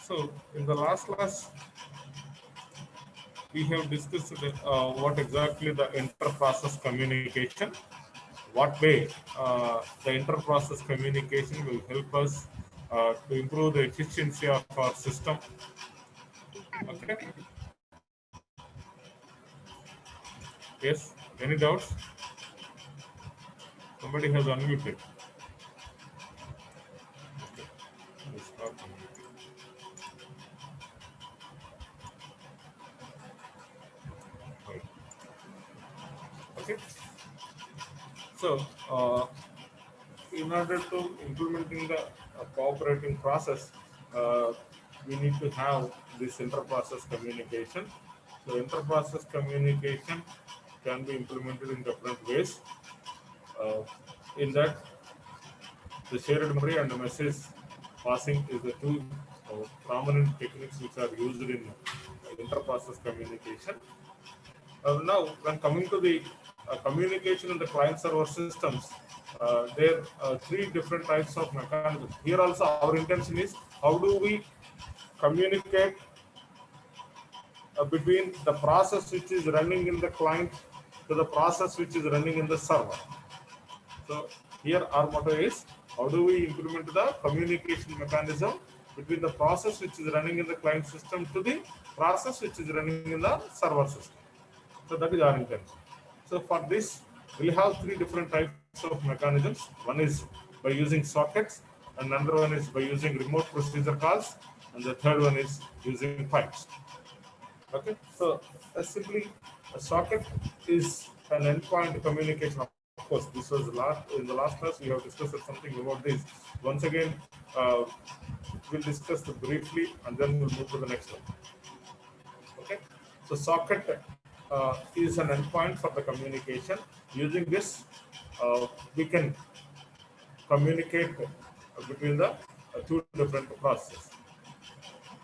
So in the last class, we have discussed what exactly the inter-process communication, what way the inter-process communication will help us to improve the efficiency of our system. Okay. Yes. Any doubts? Somebody has unmuted. Okay. Let's start. Right. Okay. So, in order to implementing the cooperating process, uh, we need to have this inter-process communication. So inter-process communication can be implemented in different ways. Uh, in that, the shared memory and the message passing is the two prominent techniques which are used in inter-process communication. Now, when coming to the communication in the client-server systems, there are three different types of mechanisms. Here also, our intention is how do we communicate between the process which is running in the client to the process which is running in the server. So here our motto is how do we implement the communication mechanism between the process which is running in the client system to the process which is running in the server system. So that is our intention. So for this, we have three different types of mechanisms. One is by using sockets, and another one is by using remote procedure calls, and the third one is using pipes. Okay, so simply a socket is an endpoint communication. Of course, this was in the last class we have discussed something about this. Once again, uh, we'll discuss it briefly, and then we'll move to the next one. Okay, so socket is an endpoint for the communication. Using this, we can communicate between the two different processes.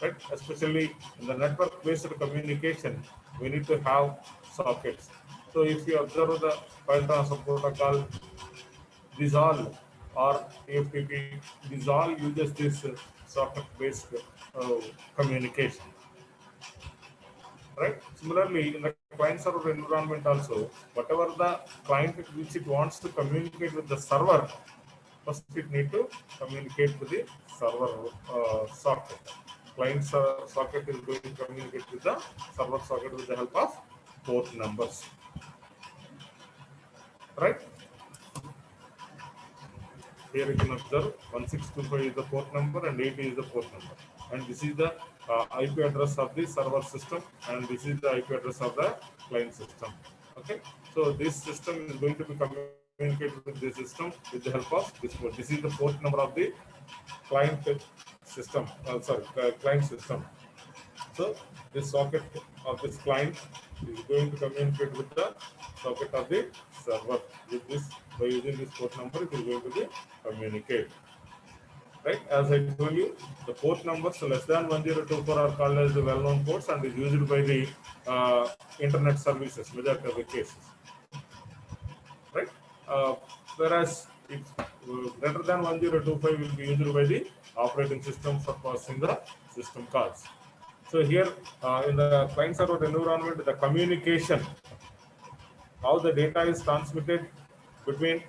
Right? Especially in the network-based communication, we need to have sockets. So if you observe the file transfer protocol, these all or TFTP, these all uses this socket-based communication. Right? Similarly, in the client-server environment also, whatever the client which it wants to communicate with the server, first it need to communicate with the server socket. Client socket is going to communicate with the server socket with the help of port numbers. Right? Here you can observe 1625 is the port number and 80 is the port number. And this is the IP address of the server system, and this is the IP address of the client system. Okay, so this system is going to be communicated with this system with the help of this port. This is the port number of the client system. Client system. So this socket of this client is going to communicate with the socket of the server. With this, by using this port number, it is going to be communicate. Right? As I told you, the port numbers less than 1024 are called as the well-known ports and is used by the internet services, majority of the cases. Right? Whereas if greater than 1025 will be used by the operating system for processing the system calls. So here in the client-server environment, the communication, how the data is transmitted between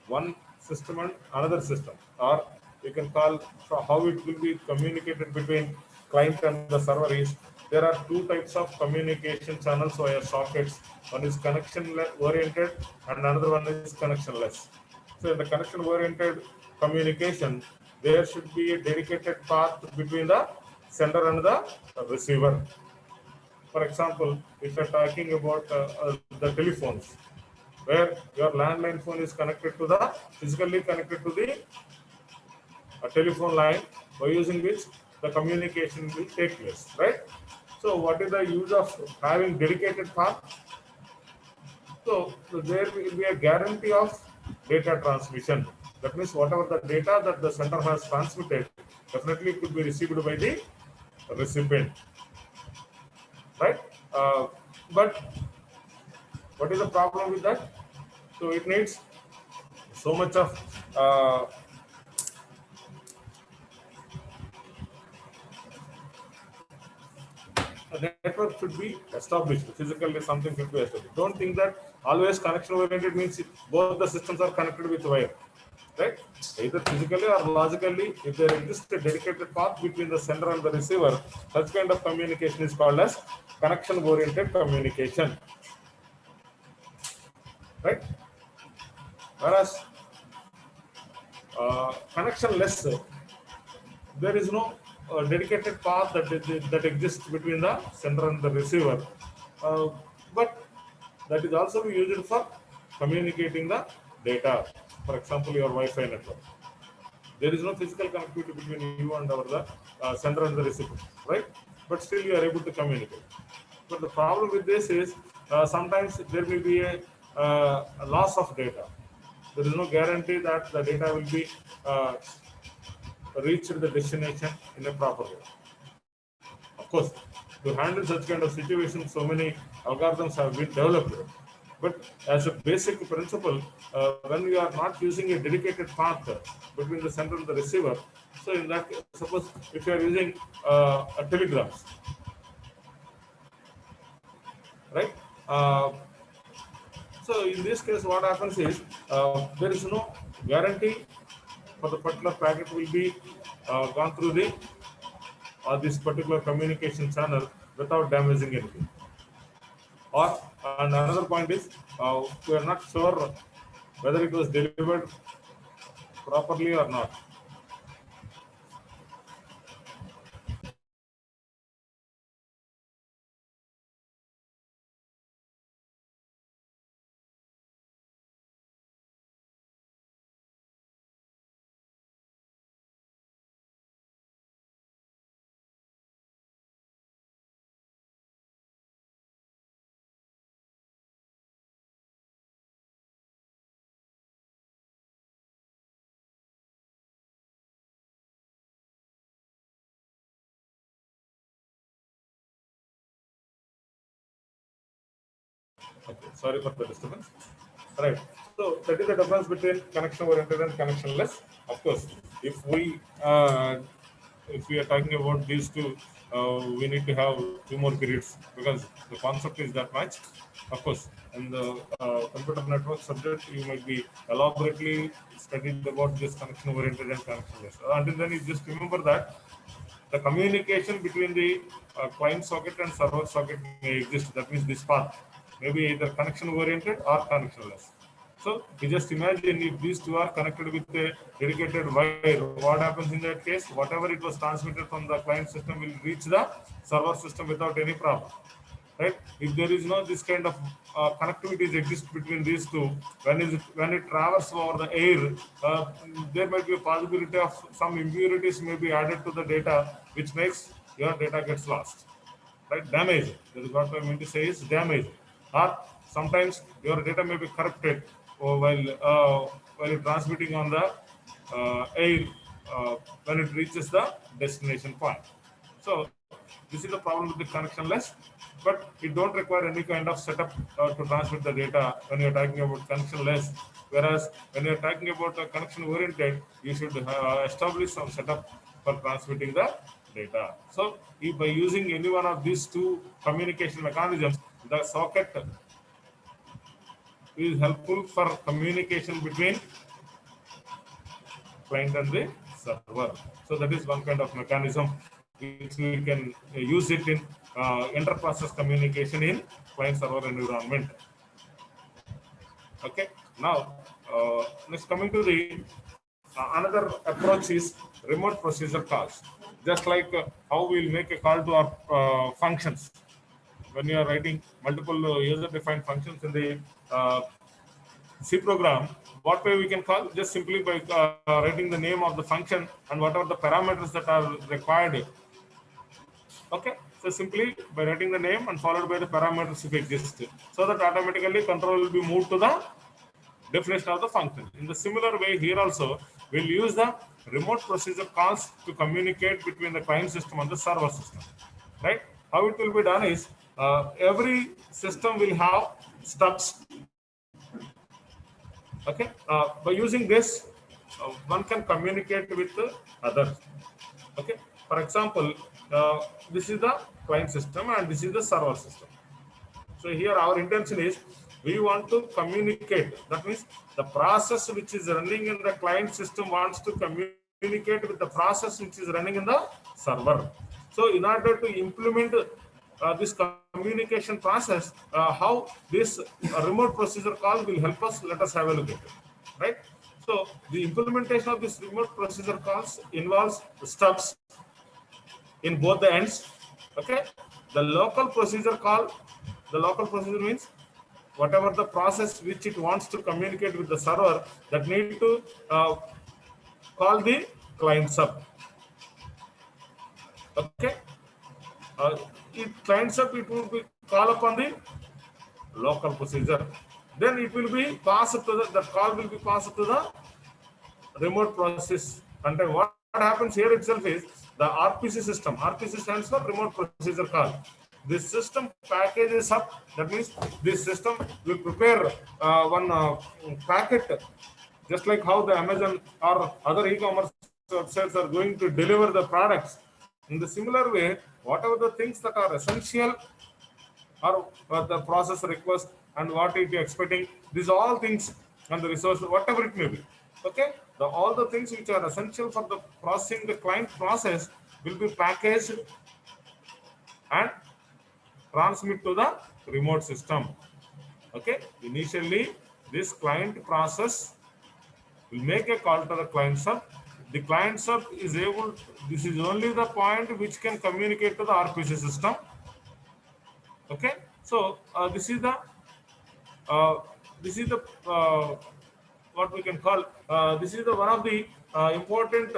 one system and another system, or you can call how it will be communicated between client and the server is there are two types of communication channels via sockets. One is connection oriented and another one is connectionless. So in the connection oriented communication, there should be a dedicated path between the sender and the receiver. For example, if you're talking about the telephones, where your landline phone is connected to the physically connected to the telephone line, by using which the communication will take place, right? So what is the use of having dedicated path? So there will be a guarantee of data transmission. That means whatever the data that the sender has transmitted, definitely could be received by the recipient, right? But what is the problem with that? So it needs so much of a network should be established. Physically, something should be established. Don't think that always connection oriented means both the systems are connected with wire, right? Either physically or logically, if there exists a dedicated path between the sender and the receiver, such kind of communication is called as connection oriented communication, right? Whereas connectionless, there is no dedicated path that exists between the sender and the receiver, uh, but that is also used for communicating the data. For example, your Wi-Fi network. There is no physical connectivity between you and the sender and the receiver, right? But still you are able to communicate. But the problem with this is sometimes there may be a loss of data. There is no guarantee that the data will be reached the destination in a proper way. Of course, to handle such kind of situations, so many algorithms have been developed. But as a basic principle, when we are not using a dedicated path between the sender and the receiver, so in that case, suppose if you are using a telegrams, right? Uh, so in this case, what happens is there is no guarantee for the particular packet will be gone through the this particular communication channel without damaging anything. Or and another point is we are not sure whether it was delivered properly or not. Okay, sorry for the disturbance. Right. So that is the difference between connection oriented and connectionless. Of course, if we are talking about these two, we need to have two more periods because the concept is that much. Of course, in the computer network subject, you might be elaborately studied about this connection oriented and connectionless. Until then, you just remember that the communication between the client socket and server socket may exist. That means this path may be either connection oriented or connectionless. So you just imagine if these two are connected with a dedicated wire, what happens in that case? Whatever it was transmitted from the client system will reach the server system without any problem, right? If there is no this kind of connectivities exist between these two, when it travels over the air, there might be a possibility of some impurities may be added to the data, which makes your data gets lost, right? Damage. That is what I mean to say is damage. Or sometimes your data may be corrupted while you're transmitting on the air when it reaches the destination point. So this is the problem with the connectionless, but it don't require any kind of setup to transmit the data when you're talking about connectionless. Whereas when you're talking about the connection oriented, you should establish some setup for transmitting the data. So if by using any one of these two communication mechanisms, the socket is helpful for communication between client and the server. So that is one kind of mechanism which we can use it in inter-process communication in client-server environment. Okay. Now, next coming to the another approach is remote procedure calls. Just like how we'll make a call to our functions when you are writing multiple user-defined functions in the C program, what way we can call? Just simply by writing the name of the function and whatever the parameters that are required. Okay, so simply by writing the name and followed by the parameters if exist, so that automatically control will be moved to the definition of the function. In the similar way here also, we'll use the remote procedure calls to communicate between the client system and the server system, right? How it will be done is every system will have stubs. Okay, by using this, one can communicate with the others. Okay, for example, this is the client system and this is the server system. So here our intention is we want to communicate. That means the process which is running in the client system wants to communicate with the process which is running in the server. So in order to implement this communication process, how this remote procedure call will help us, let us have a look at it, right? So the implementation of this remote procedure calls involves steps in both the ends. Okay, the local procedure call, the local procedure means whatever the process which it wants to communicate with the server, that need to call the client sub. Okay, client sub, it will be call upon the local procedure, then it will be passed to the call will be passed to the remote process. And then what happens here itself is the RPC system. RPC stands for remote procedure call. This system packages up. That means this system will prepare one packet, just like how the Amazon or other e-commerce websites are going to deliver the products. In the similar way, whatever the things that are essential or the process request and what it is expecting, these all things and the resource, whatever it may be. Okay, all the things which are essential for the processing the client process will be packaged and transmit to the remote system. Okay, initially this client process will make a call to the client sub. The client sub is able, this is only the point which can communicate to the RPC system. Okay, so this is the what we can call, this is the one of the important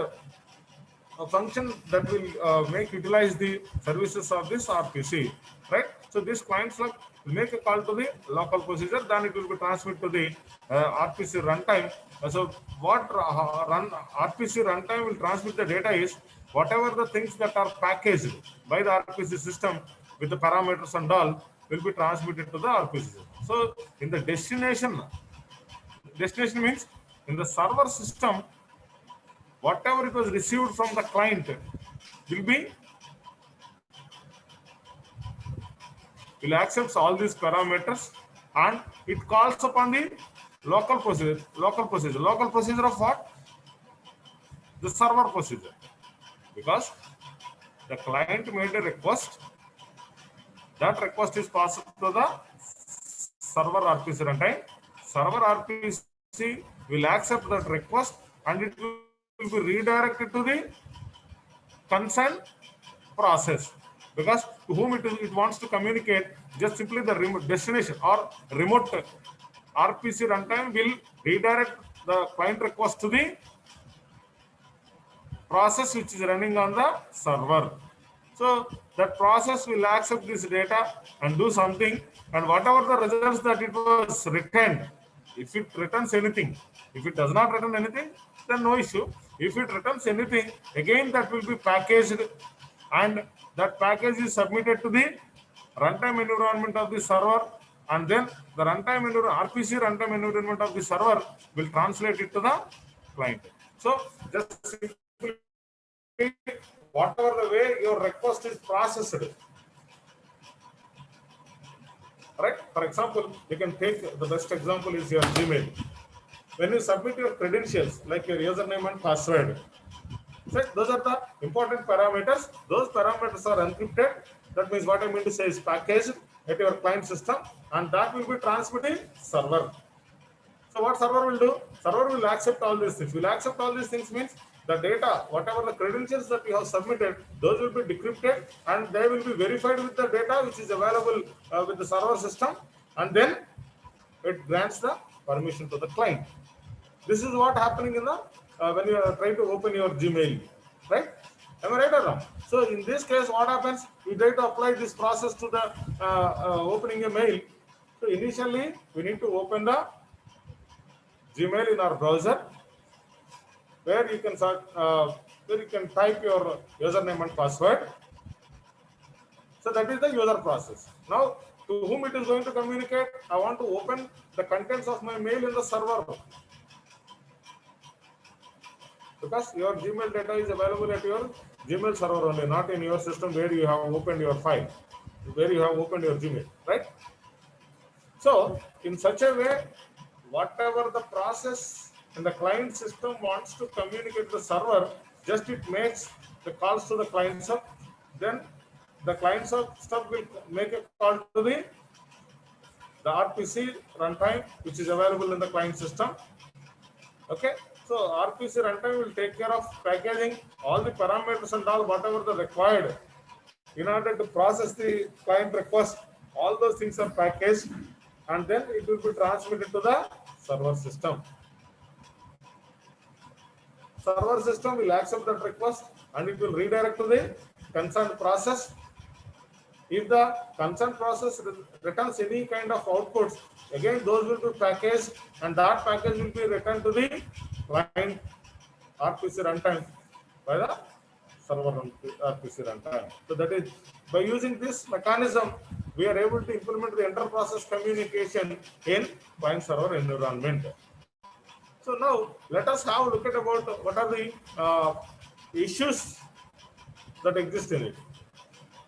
function that will make utilize the services of this RPC, right? So this client sub will make a call to the local procedure, then it will be transmitted to the RPC runtime. So what RPC runtime will transmit the data is whatever the things that are packaged by the RPC system with the parameters and all will be transmitted to the RPC system. So in the destination means in the server system, whatever it was received from the client will accept all these parameters and it calls upon the local procedure. Local procedure of what? The server procedure. Because the client made a request, that request is passed to the server RPC runtime. Server RPC will accept that request and it will be redirected to the concerned process, because to whom it wants to communicate, just simply the remote destination or remote RPC runtime will redirect the client request to the process which is running on the server. So that process will accept this data and do something, and whatever the results that it was returned, if it returns anything, if it does not return anything, then no issue. If it returns anything, again that will be packaged and that package is submitted to the runtime environment of the server, and then the runtime RPC runtime environment of the server will translate it to the client. So just simply, whatever the way your request is processed, right? For example, you can take the best example is your Gmail. When you submit your credentials, like your username and password, so those are the important parameters. Those parameters are encrypted. That means what I mean to say is packaged at your client system, and that will be transmitted server. So what server will do? Server will accept all these things. Will accept all these things means the data, whatever the credentials that you have submitted, those will be decrypted and they will be verified with the data which is available with the server system, and then it grants the permission to the client. This is what happening in the when you are trying to open your Gmail, right? Am I right or wrong? So in this case, what happens? We try to apply this process to the opening a mail. So initially, we need to open the Gmail in our browser, where you can type your username and password. So that is the user process. Now, to whom it is going to communicate? I want to open the contents of my mail in the server. because your Gmail data is available at your Gmail server only, not in your system where you have opened your file, where you have opened your Gmail, right? So in such a way, whatever the process in the client system wants to communicate to the server, just it makes the calls to the client sub, then the client sub will make a call to the RPC runtime, which is available in the client system. Okay, so RPC runtime will take care of packaging all the parameters and all whatever the required in order to process the client request. All those things are packaged, and then it will be transmitted to the server system. Server system will accept that request and it will redirect to the concerned process. If the concerned process returns any kind of outputs, again those will be packaged and that package will be returned to the client RPC runtime by the server RPC runtime. So that is, by using this mechanism, we are able to implement the inter-process communication in client server environment. So now let us have a look at about what are the issues that exist in it.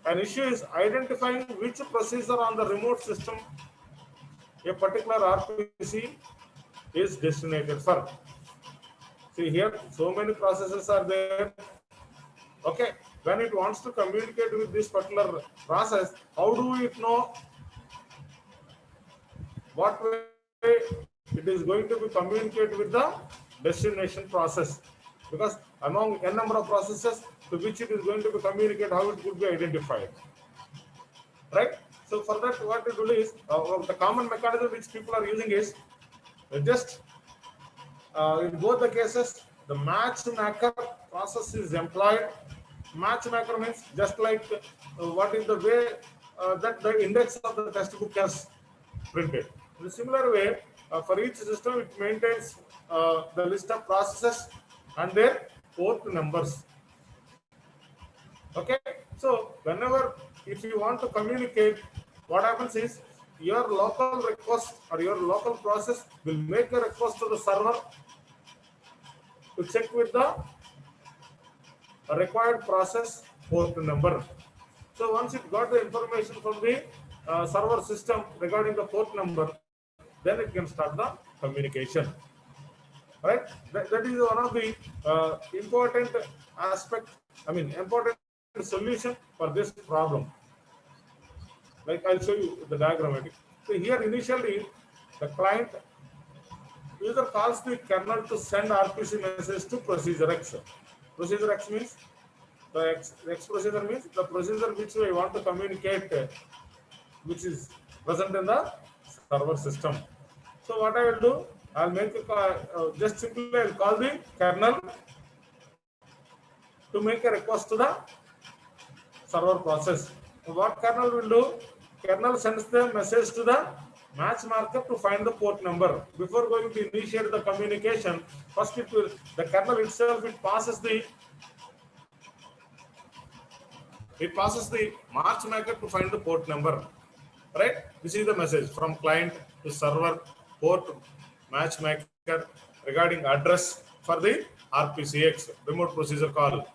An issue is identifying which processor on the remote system a particular RPC is designated for. See here, so many processes are there. Okay, when it wants to communicate with this particular process, how do it know what way it is going to be communicate with the destination process? Because among n number of processes to which it is going to be communicate, how it could be identified, right? So for that, what to do is the common mechanism which people are using is just in both the cases, the matchmaker process is employed. Matchmaker means just like what is the way that the index of the textbook has printed. In a similar way, for each system, it maintains the list of processes and their port numbers. Okay, so whenever if you want to communicate, what happens is your local request or your local process will make a request to the server to check with the required process port number. So once it got the information from the server system regarding the port number, then it can start the communication. Right? That is one of the important aspect. I mean, important solution for this problem. Like I'll show you the diagram. So here initially the client user calls the kernel to send RPC message to procedure X. Procedure X means the X procedure means the procedure which we want to communicate, which is present in the server system. So what I will do, I'll make a call, just simply I'll call the kernel to make a request to the server process. So what kernel will do? Kernel sends the message to the match marker to find the port number. Before going to initiate the communication, first it will, the kernel itself, it passes the match maker to find the port number. Right? This is the message from client to server, port matchmaker regarding address for the RPCX, remote procedure call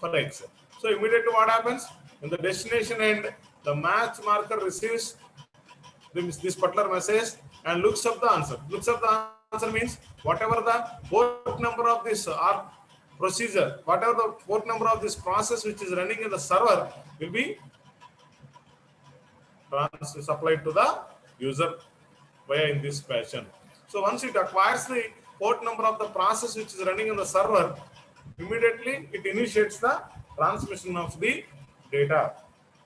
for X. So immediately what happens? In the destination end, the match marker receives this particular message and looks up the answer. Looks up the answer means whatever the port number of this procedure, whatever the port number of this process which is running in the server will be supplied to the user via in this fashion. So once it acquires the port number of the process which is running in the server, immediately it initiates the transmission of the data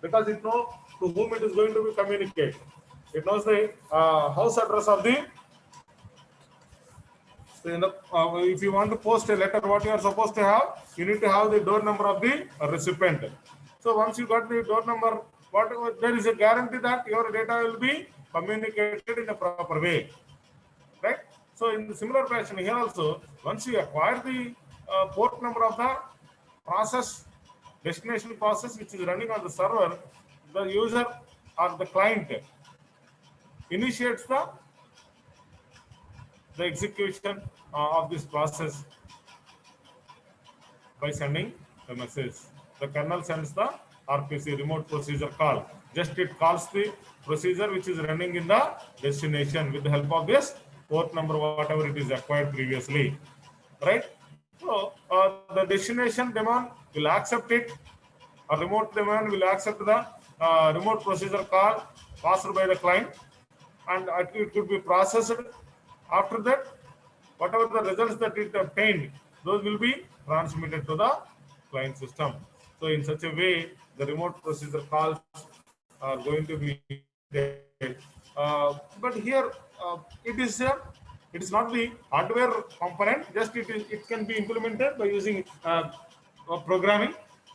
because it knows to whom it is going to be communicate. It knows the house address of the. If you want to post a letter, what you are supposed to have, you need to have the door number of the recipient. So once you got the door number, there is a guarantee that your data will be communicated in a proper way, right? So in the similar fashion here also, once you acquire the port number of the process, destination process which is running on the server, the user or the client initiates the execution of this process by sending the message. The kernel sends the RPC, remote procedure call. Just it calls the procedure which is running in the destination with the help of this port number, whatever it is acquired previously, right? So the destination daemon will accept it. A remote daemon will accept the remote procedure call passed by the client, and it could be processed. After that, whatever the results that it obtained, those will be transmitted to the client system. So in such a way, the remote procedure calls are going to be implemented. But here it is not the hardware component. Just it can be implemented by using programming.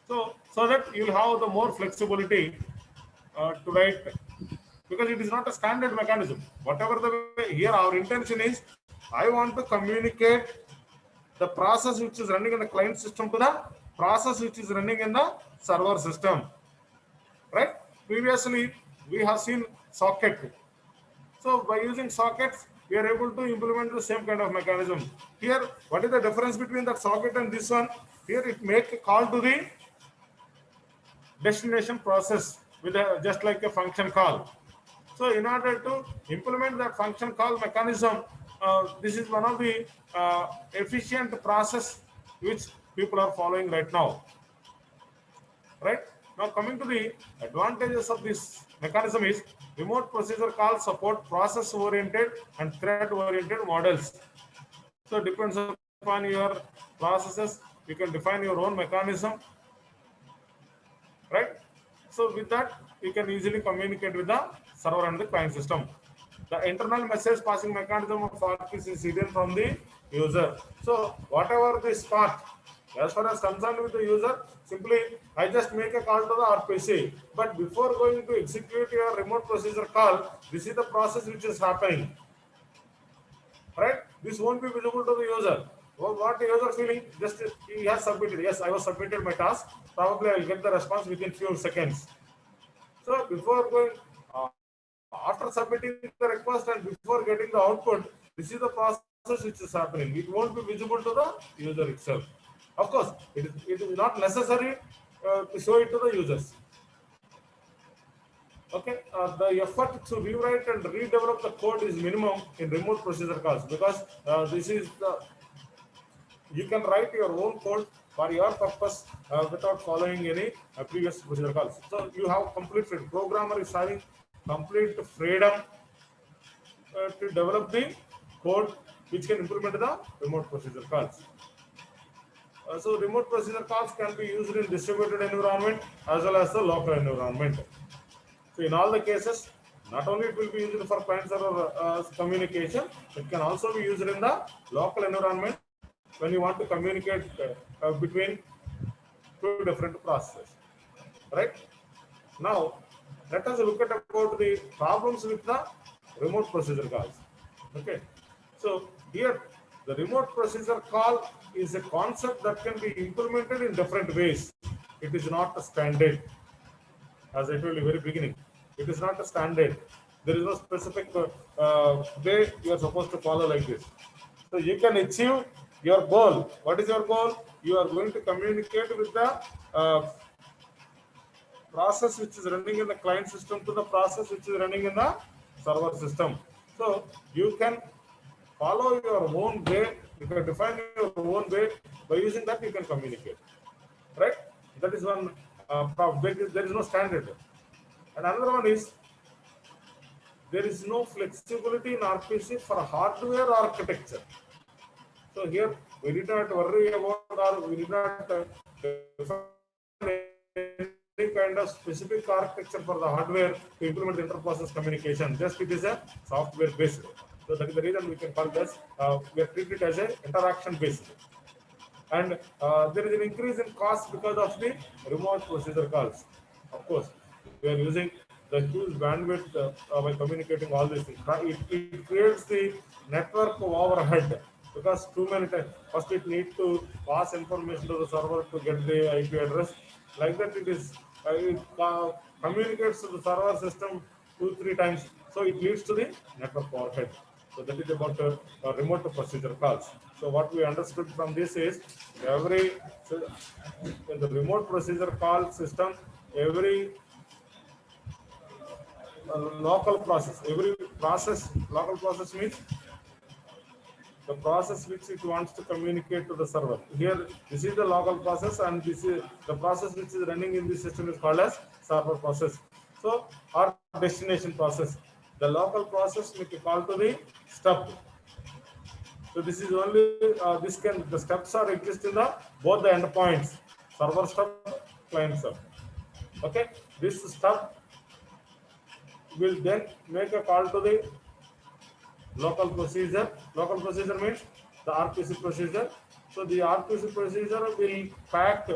So that you'll have the more flexibility to write, because it is not a standard mechanism. Whatever the way, here our intention is, I want to communicate the process which is running in the client system to the process which is running in the server system, right? Previously, we have seen socket. So by using sockets, we are able to implement the same kind of mechanism. Here, what is the difference between that socket and this one? Here, it make a call to the destination process with just like a function call. So in order to implement that function call mechanism, this is one of the efficient process which people are following right now. Right? Now coming to the advantages of this mechanism is remote procedure calls support process-oriented and thread-oriented models. So it depends upon your processes, you can define your own mechanism, right? So with that, you can easily communicate with the server and the client system. The internal message passing mechanism of RPC is hidden from the user. So whatever this part, as far as concerned with the user, simply I just make a call to the RPC. But before going to execute your remote procedure call, this is the process which is happening. Right? This won't be visible to the user. Well, what the user feeling? Just he has submitted. Yes, I was submitted my task. Probably I will get the response within few seconds. So before going, after submitting the request and before getting the output, this is the process which is happening. It won't be visible to the user itself. Of course, it is not necessary to show it to the users. Okay, the effort to rewrite and redevelop the code is minimum in remote procedure calls, because this is the, you can write your own code for your purpose without following any previous procedure calls. So you have complete freedom. Programmer is having complete freedom to develop the code which can implement the remote procedure calls. So remote procedure calls can be used in distributed environment as well as the local environment. So in all the cases, not only it will be used for client server communication, it can also be used in the local environment when you want to communicate between two different processes. Right? Now, let us look at about the problems with the remote procedure calls. Okay. So here, the remote procedure call is a concept that can be implemented in different ways. It is not a standard. As I told you very beginning, it is not a standard. There is no specific way you are supposed to follow like this. So you can achieve your goal. What is your goal? You are going to communicate with the process which is running in the client system to the process which is running in the server system. So you can follow your own way. You can define your own way. By using that, you can communicate. Right? That is one problem. There is no standard. And another one is there is no flexibility in RPC for hardware architecture. So here we did not worry about, or we did not define any kind of specific architecture for the hardware to implement the inter-process communication. Just it is a software based. So that is the reason we can call this, we are treating it as a interaction based. And there is an increase in cost because of the remote procedure calls. Of course, we are using the huge bandwidth by communicating all these things. It creates the network overhead, because too many times, first it needs to pass information to the server to get the IP address. Like that, it communicates to the server system 2-3 times. So it leads to the network overhead. So that is about remote procedure calls. So what we understood from this is every in the remote procedure call system, every local process, every process, local process means the process which it wants to communicate to the server. Here, this is the local process, and this is the process which is running in this system is called as server process. So, our destination process. The local process may be called to the stub. So, this is only the steps are exist in the both the endpoints, server stub, client stub. Okay, this stub will then make a call to the local procedure. Local procedure means the RPC procedure. So the RPC procedure will pack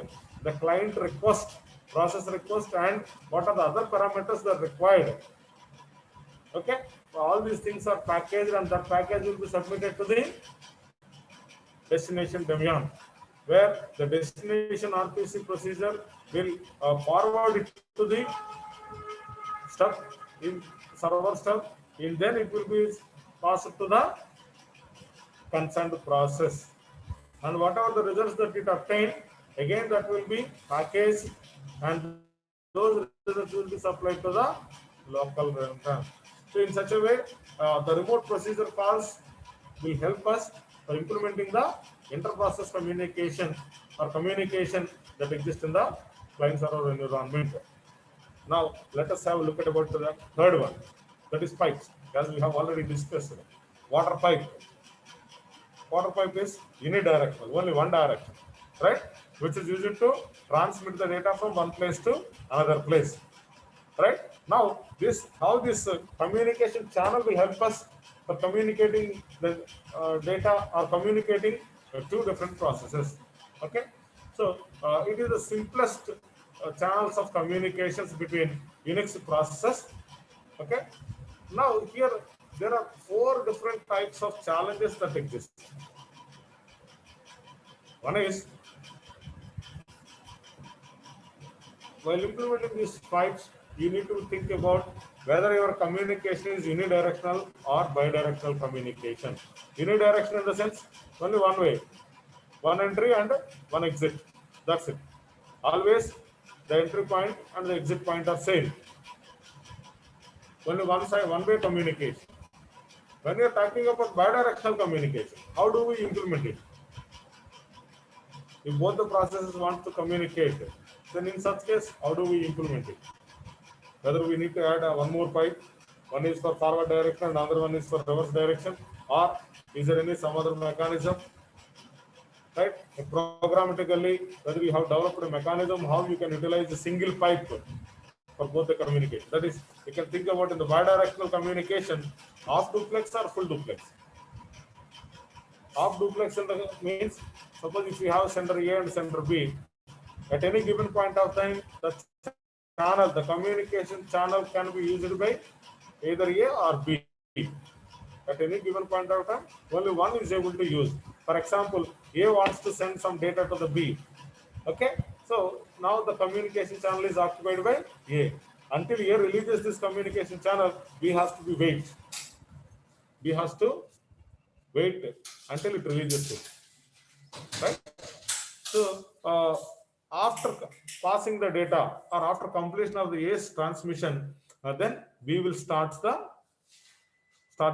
the client request, process request, and what are the other parameters that are required. Okay, so all these things are packaged, and that package will be submitted to the destination domain, where the destination RPC procedure will forward it to the stub in server stub, and then it will be passed to the concerned process, and whatever the results that it obtained, again that will be packaged, and those results will be supplied to the local runtime. So in such a way, the remote procedure calls will help us for implementing the inter-process communication or communication that exists in the client server environment. Now let us have a look at about the third one, that is pipes, as we have already discussed. Water pipe. Water pipe is unidirectional, only one direction, right? Which is used to transmit the data from one place to another place, right? Now, how this communication channel will help us for communicating the data or communicating two different processes. Okay, so it is the simplest channels of communications between Unix processes. Okay, now here there are four different types of challenges that exist. One is, while implementing these pipes, you need to think about whether your communication is unidirectional or bidirectional communication. Unidirectional in the sense, only one way, one entry and one exit. That's it. Always the entry point and the exit point are same. Only one side, one way communication. When we are talking about bidirectional communication, how do we implement it? If both the processes want to communicate, then in such case, how do we implement it? Whether we need to add one more pipe, one is for forward direction and another one is for reverse direction, or is there any some other mechanism, right? Programmatically, whether you have developed a mechanism, how you can utilize a single pipe for both the communication. That is, you can think about in the bidirectional communication, half duplex or full duplex. Half duplex means, suppose if you have sender A and sender B, at any given point of time, the communication channel can be used by either A or B. At any given point of time, only one is able to use. For example, A wants to send some data to the B. Okay, so now the communication channel is occupied by A. Until A releases this communication channel, B has to wait. B has to wait until it releases it. Right? So after passing the data or after completion of the A's transmission, then we will start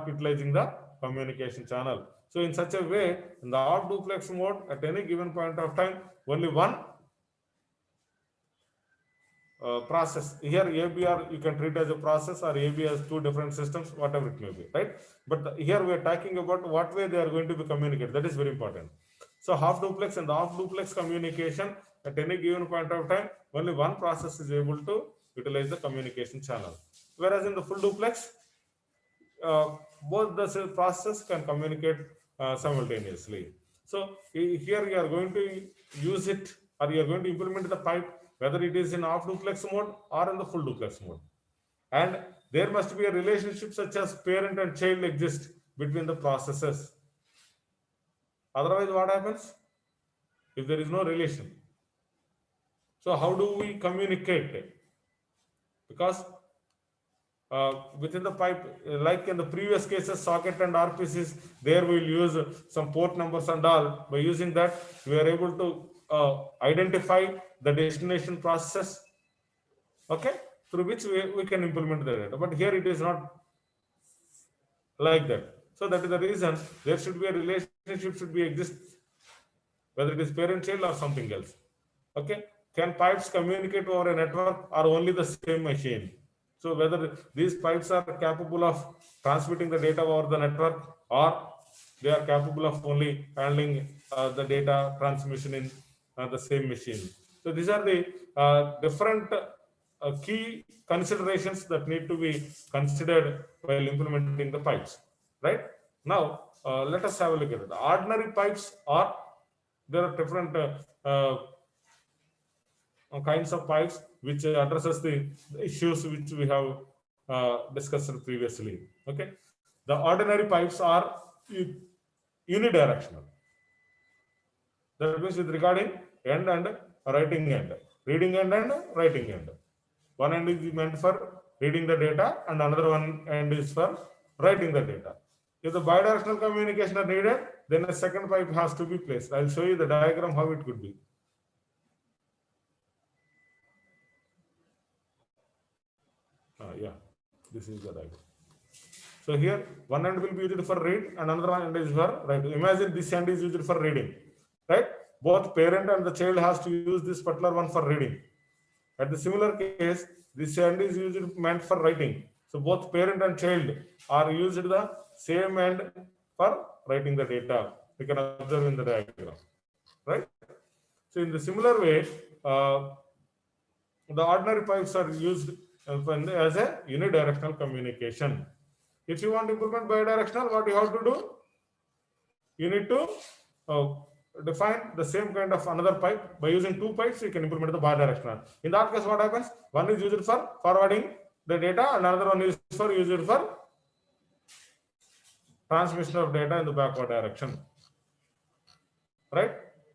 utilizing the communication channel. So in such a way, in the off duplex mode, at any given point of time, only one process. Here ABR you can treat as a process, or AB as two different systems, whatever it may be, right? But here we are talking about what way they are going to be communicated. That is very important. So half duplex and the off duplex communication, at any given point of time, only one process is able to utilize the communication channel. Whereas in the full duplex, both the processes can communicate simultaneously. So here you are going to use it, or you are going to implement the pipe, whether it is in off duplex mode or in the full duplex mode. And there must be a relationship such as parent and child exist between the processes. Otherwise, what happens if there is no relation? So how do we communicate? Because within the pipe, like in the previous cases, socket and RPCs, there we'll use some port numbers and all. By using that, we are able to identify the destination processes, okay, through which we can implement the data. But here it is not like that. So that is the reason there should be a relationship should be exist, whether it is parent child or something else. Okay, can pipes communicate over a network or only the same machine? So whether these pipes are capable of transmitting the data over the network, or they are capable of only handling the data transmission in the same machine. So these are the different key considerations that need to be considered while implementing the pipes, right? Now, let us have a look at it. The ordinary pipes are, there are different kinds of pipes which addresses the issues which we have discussed previously. Okay, the ordinary pipes are unidirectional. That means with regarding end and writing end, reading end and writing end. One end is meant for reading the data and another one end is for writing the data. If the bidirectional communication are needed, then a second pipe has to be placed. I'll show you the diagram how it could be. Yeah, this is the diagram. So here one end will be used for read and another end is for write. Imagine this end is used for reading, right? Both parent and the child has to use this particular one for reading. At the similar case, this end is used meant for writing. So both parent and child are used the same end for writing the data. You can observe in the diagram, right? So in the similar way, the ordinary pipes are used as a unidirectional communication. If you want to implement bidirectional, what you have to do? You need to define the same kind of another pipe. By using two pipes, you can implement the bidirectional. In that case, what happens? One is used for forwarding the data, and another one is used for transmission of data in the backward direction. Right?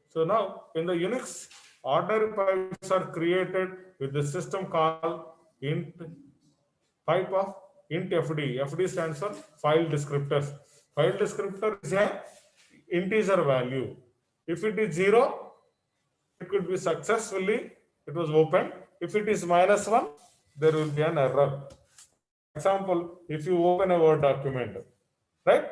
So now, in the Unix, ordinary pipes are created with the system called int pipe of int FD. FD stands for file descriptors. File descriptor is a integer value. If it is 0, it could be successfully, it was opened. If it is -1, there will be an error. Example, if you open a Word document, right?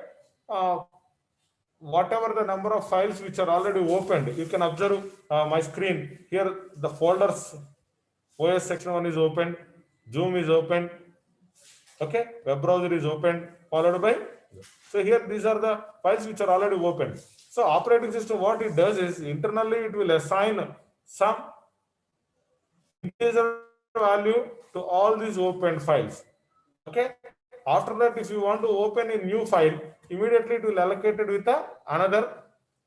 Whatever the number of files which are already opened, you can observe my screen. Here the folders, OS section 1 is opened, Zoom is opened, okay, web browser is opened, followed by, so here these are the files which are already opened. So operating system, what it does is internally it will assign some integer value to all these opened files. Okay. After that, if you want to open a new file, immediately it will allocate it with another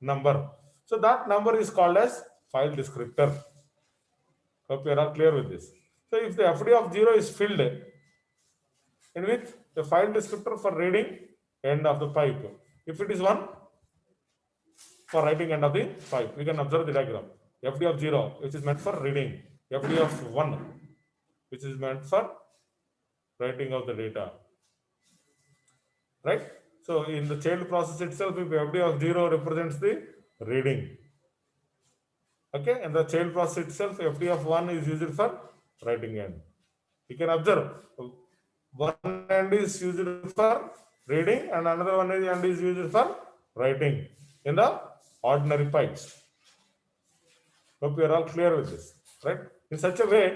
number. So that number is called as file descriptor. Hope you are all clear with this. So if the FD of 0 is filled in with the file descriptor for reading end of the pipe. If it is 1, for writing end of the pipe, we can observe the diagram. FD of 0, which is meant for reading. FD of 1, which is meant for writing of the data. Right? So in the child process itself, if FD of 0 represents the reading. Okay, and the child process itself, FD of 1 is used for writing end. You can observe one end is used for reading and another one end is used for writing in the ordinary pipes. Hope you are all clear with this, right? In such a way,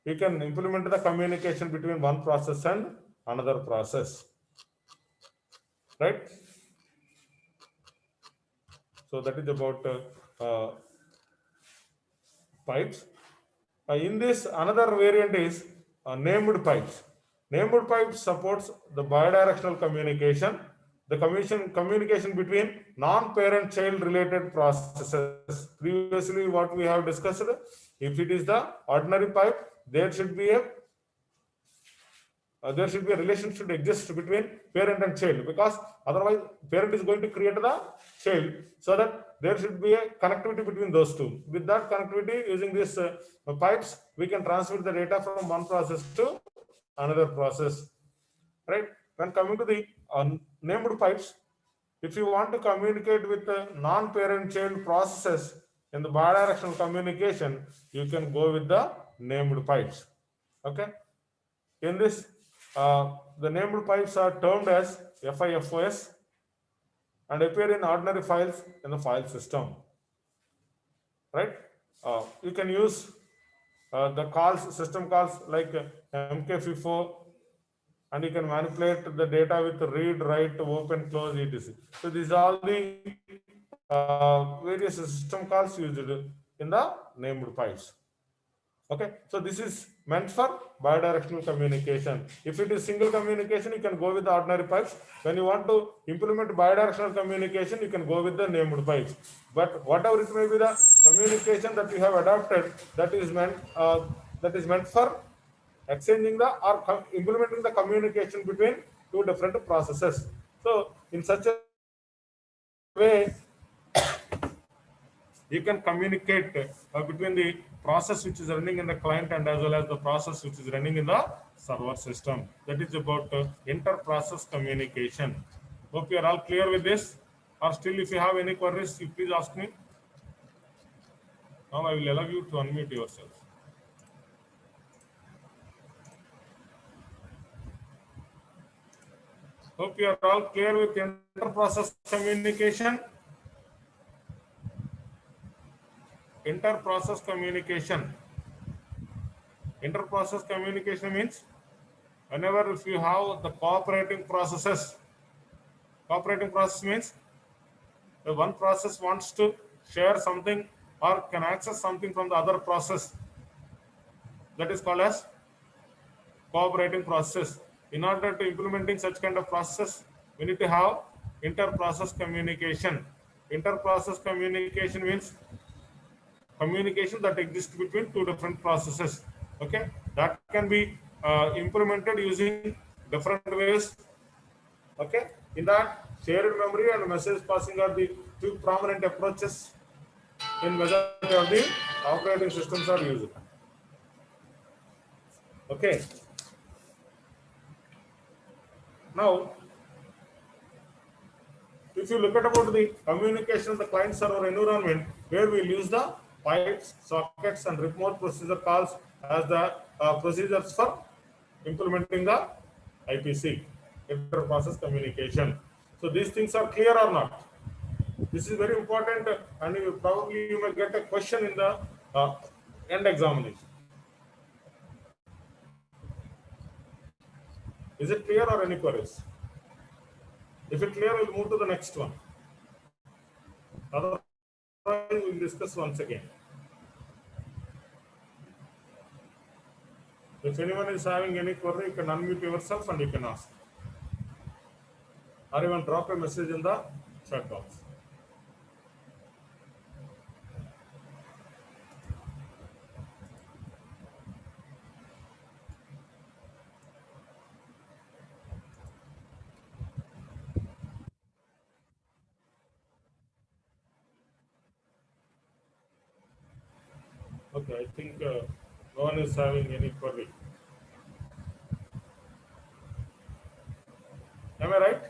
you can implement the communication between one process and another process, right? So that is about pipes. In this, another variant is named pipes. Named pipes supports the bidirectional communication, the communication between non-parent child related processes. Previously, what we have discussed, if it is the ordinary pipe, there should be a relation should exist between parent and child, because otherwise parent is going to create the child, so that there should be a connectivity between those two. With that connectivity, using these pipes, we can transmit the data from one process to another process, right? When coming to the named pipes, if you want to communicate with non-parent child processes in the bidirectional communication, you can go with the named pipes. Okay. In this, the named pipes are termed as FIFOS and appear in ordinary files in the file system. Right? You can use the calls, system calls like MKFIFO, and you can manipulate the data with read, write, open, close, etc. So these are all the various system calls used in the named files. Okay, so this is meant for bidirectional communication. If it is single communication, you can go with the ordinary pipes. When you want to implement bidirectional communication, you can go with the named pipes. But whatever it may be, the communication that you have adopted, that is meant for exchanging the or implementing the communication between two different processes. So in such a way, you can communicate between the process which is running in the client and as well as the process which is running in the server system. That is about inter-process communication. Hope you are all clear with this. Or still, if you have any queries, you please ask me. Now I will allow you to unmute yourself. Hope you are all clear with inter-process communication. Inter-process communication. Inter-process communication means whenever if you have the cooperating processes, cooperating process means the one process wants to share something or can access something from the other process, that is called as cooperating process. In order to implementing such kind of process, we need to have inter-process communication. Inter-process communication means communication that exists between two different processes. Okay, that can be implemented using different ways. Okay, in that, shared memory and message passing are the two prominent approaches in majority of the operating systems are used. Okay. Now, if you look at about the communication of the client server environment, where we'll use the pipes, sockets, and remote procedure calls as the procedures for implementing the IPC, inter-process communication. So these things are clear or not? This is very important, and you may get a question in the end examination. Is it clear or any queries? If it's clear, we'll move to the next one. Otherwise, we'll discuss once again. If anyone is having any query, you can unmute yourself and you can ask. Or even drop a message in the chat box. Okay, I think no one is having any query. Am I right?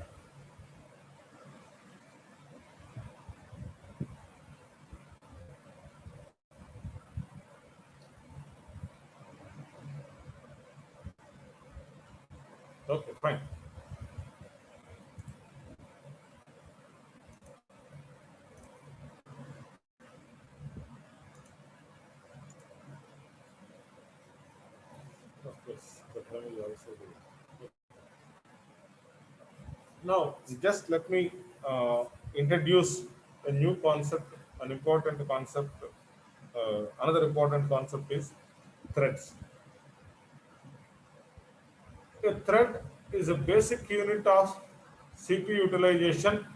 Okay, fine. Of course, the time is also good. Now, just let me introduce a new concept, an important concept. Another important concept is threads. A thread is a basic unit of CPU utilization,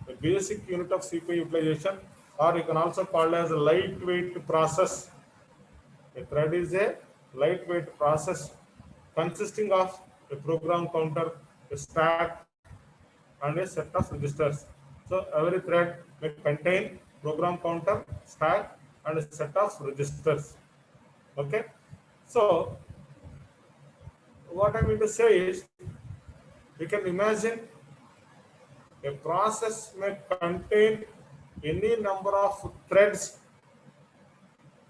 a basic unit of CPU utilization, or you can also call it as a lightweight process. A thread is a lightweight process consisting of a program counter, a stack, and a set of registers. So every thread may contain program counter, stack, and a set of registers. Okay. So what I mean to say is, you can imagine a process may contain any number of threads,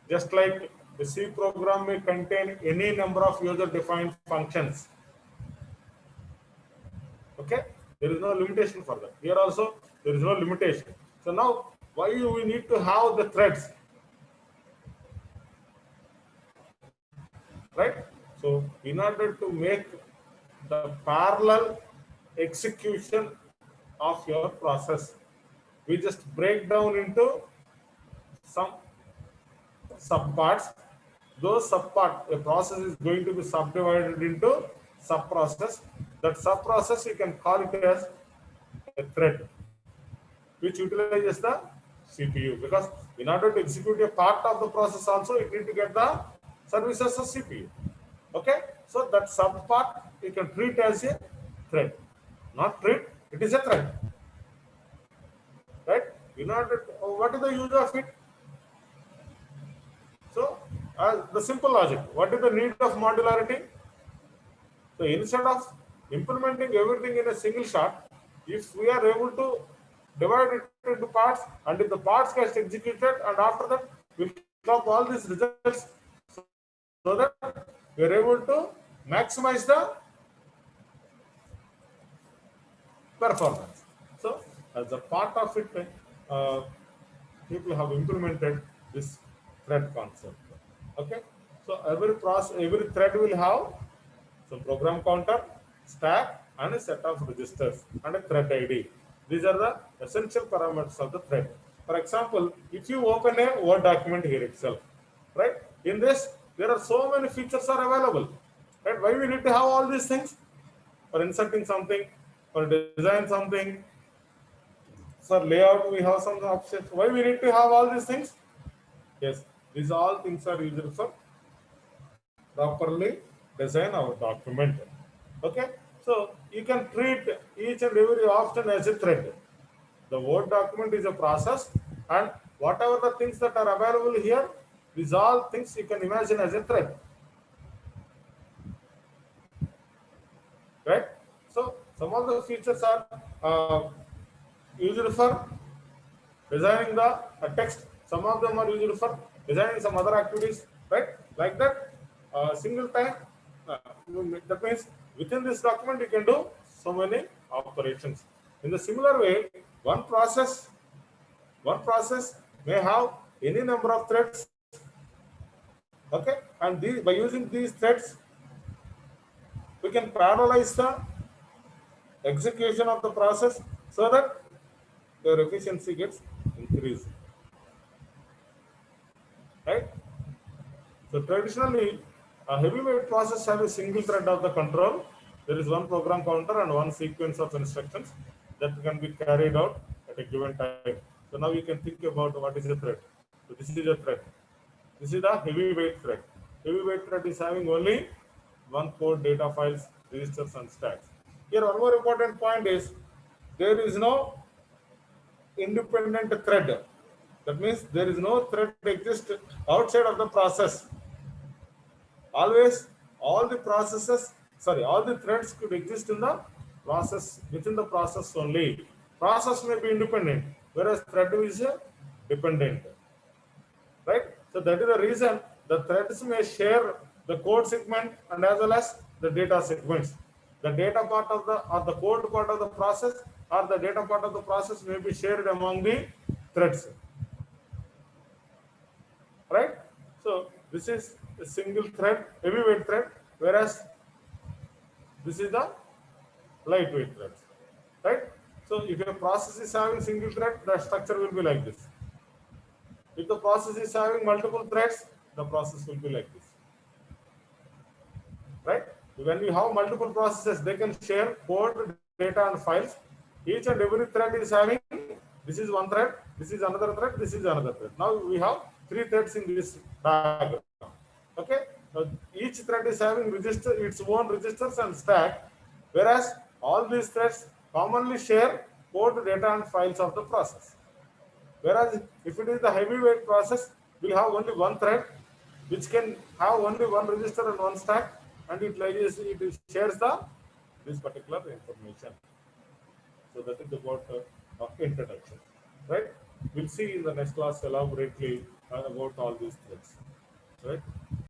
just like the C program may contain any number of user-defined functions. Okay, there is no limitation for that. Here also there is no limitation. So now, why we need to have the threads, right? So in order to make the parallel execution of your process, we just break down into some subparts. Those subpart, a process is going to be subdivided into sub-process. That sub-process you can call it as a thread, which utilizes the CPU, because in order to execute a part of the process also, it need to get the services of CPU. Okay, so that subpart you can treat as a thread, not treat, it is a thread, right? In order to, what is the use of it? So the simple logic, what is the need of modularity? So instead of implementing everything in a single shot, if we are able to divide it into parts, and if the parts gets executed, and after that we stop all these results, so that we are able to maximize the performance. So as a part of it, people have implemented this thread concept. Okay, so every thread will have some program counter, stack, and a set of registers and a thread ID. These are the essential parameters of the thread. For example, if you open a Word document here itself, right? In this, there are so many features are available. Right? Why we need to have all these things? For inserting something, for design something, for layout we have some options. Why we need to have all these things? Yes, these all things are used for properly design our document. Okay, so you can treat each and every option as a thread. The Word document is a process, and whatever the things that are available here, these all things you can imagine as a thread, right? So some of the features are used for designing the text. Some of them are used for designing some other activities, right? Like that, single time. That means within this document you can do so many operations. In the similar way, one process may have any number of threads. Okay, and by using these threads, we can parallelize the execution of the process so that your efficiency gets increased. Right? So traditionally, a heavyweight process has a single thread of the control. There is one program counter and one sequence of instructions that can be carried out at a given time. So now you can think about what is a thread. So this is a thread. This is the heavyweight thread. Heavyweight thread is having only one code, data files, registers, and stacks. Here, one more important point is there is no independent thread. That means there is no thread exist outside of the process. Always, all the threads could exist in the process, within the process only. Process may be independent, whereas thread is dependent. Right? So that is the reason the threads may share the code segment and as well as the data segments. The data part of the or the code part of the process or the data part of the process may be shared among the threads. Right? So this is a single thread, heavyweight thread, whereas this is the lightweight thread. Right? So if a process is having single thread, the structure will be like this. If the process is having multiple threads, the process will be like this. Right? When you have multiple processes, they can share code, data, and files. Each and every thread is having, this is one thread, this is another thread, this is another thread. Now we have 3 threads in this diagram. Okay? Now each thread is having its own registers and stack, whereas all these threads commonly share code, data, and files of the process. Whereas if it is the heavyweight process, we have only one thread, which can have only one register and one stack. and it shares the this particular information. So that is about introduction, right? We'll see in the next class elaborately about all these things, right?